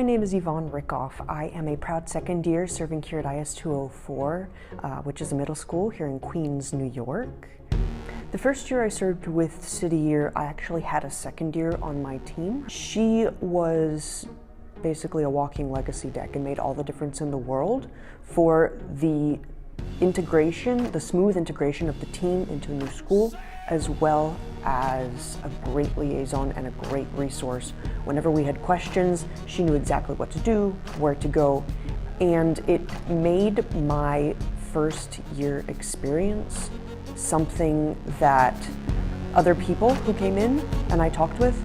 my name is Yvonne Rickoff. I am a proud second year serving here at IS 204, which is a middle school here in Queens, New York. The first year I served with City Year, I actually had a second year on my team. She was basically a walking legacy deck and made all the difference in the world for the integration, the smooth integration of the team into a new school, as well as a great liaison and a great resource. Whenever we had questions, she knew exactly what to do, where to go, and it made my first year experience something that other people who came in and I talked with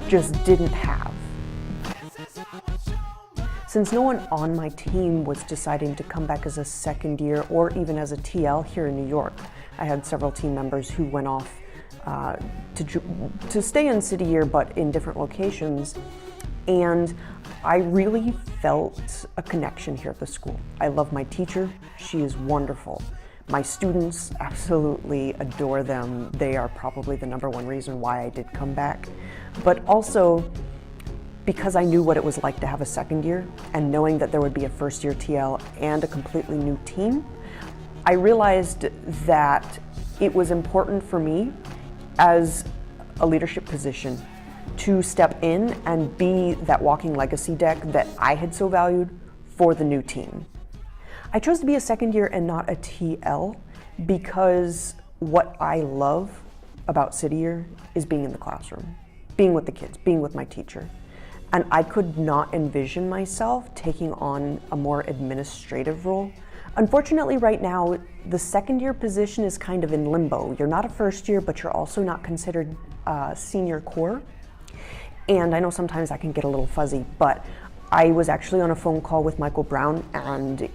just didn't have. Since no one on my team was deciding to come back as a second year or even as a TL here in New York, I had several team members who went off to stay in City Year but in different locations, and I really felt a connection here at the school. I love my teacher, she is wonderful. My students, absolutely adore them. They are probably the #1 reason why I did come back, but also because I knew what it was like to have a second year and knowing that there would be a first year TL and a completely new team, I realized that it was important for me as a leadership position to step in and be that walking legacy deck that I had so valued for the new team. I chose to be a second year and not a TL because what I love about City Year is being in the classroom, being with the kids, being with my teacher. And I could not envision myself taking on a more administrative role. Unfortunately, right now, the second year position is kind of in limbo. You're not a first year, but you're also not considered senior core. And I know sometimes that can get a little fuzzy, but I was actually on a phone call with Michael Brown, and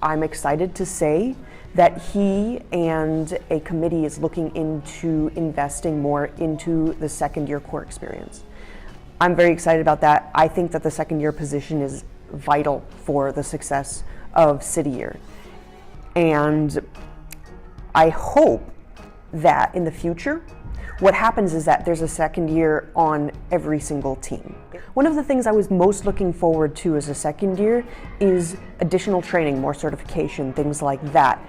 I'm excited to say that he and a committee is looking into investing more into the second year core experience. I'm very excited about that. I think that the second year position is vital for the success of City Year. And I hope that in the future, what happens is that there's a second year on every single team. One of the things I was most looking forward to as a second year is additional training, more certification, things like that.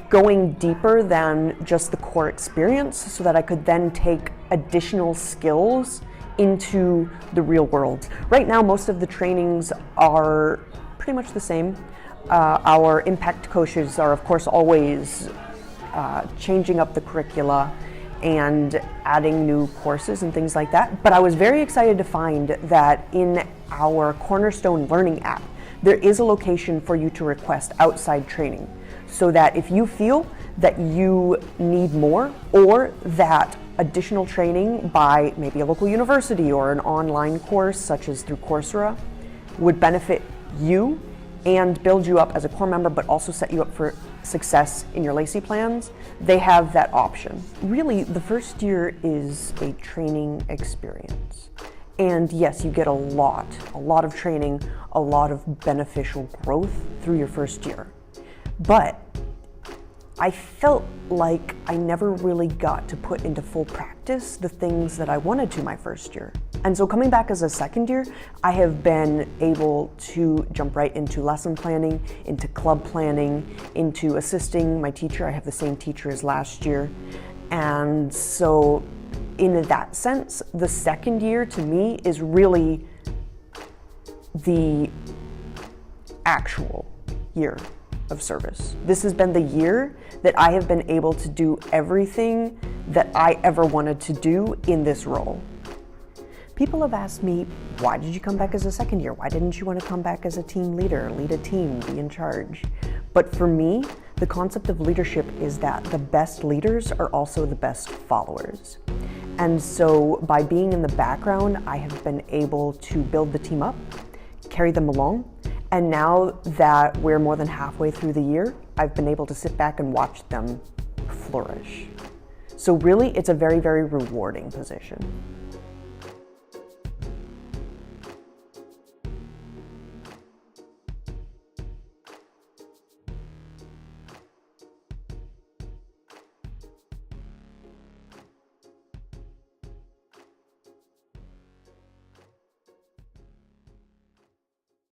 Going deeper than just the core experience so that I could then take additional skills into the real world. Right now, most of the trainings are pretty much the same. Our impact coaches are, of course, always changing up the curricula and adding new courses and things like that. But I was very excited to find that in our Cornerstone Learning app, there is a location for you to request outside training, so that if you feel that you need more or that additional training by maybe a local university or an online course such as through Coursera would benefit you and build you up as a core member, but also set you up for success in your LACI plans, they have that option. Really, the first year is a training experience. And yes, you get a lot of training, a lot of beneficial growth through your first year. But I felt like I never really got to put into full practice the things that I wanted to my first year. And so coming back as a second year, I have been able to jump right into lesson planning, into club planning, into assisting my teacher. I have the same teacher as last year. And so in that sense, the second year to me is really the actual year of service. This has been the year that I have been able to do everything that I ever wanted to do in this role. People have asked me, why did you come back as a second year? Why didn't you want to come back as a team leader, lead a team, be in charge? But for me, the concept of leadership is that the best leaders are also the best followers. And so by being in the background, I have been able to build the team up, carry them along, and now that we're more than halfway through the year, I've been able to sit back and watch them flourish. So really, it's a very, very rewarding position.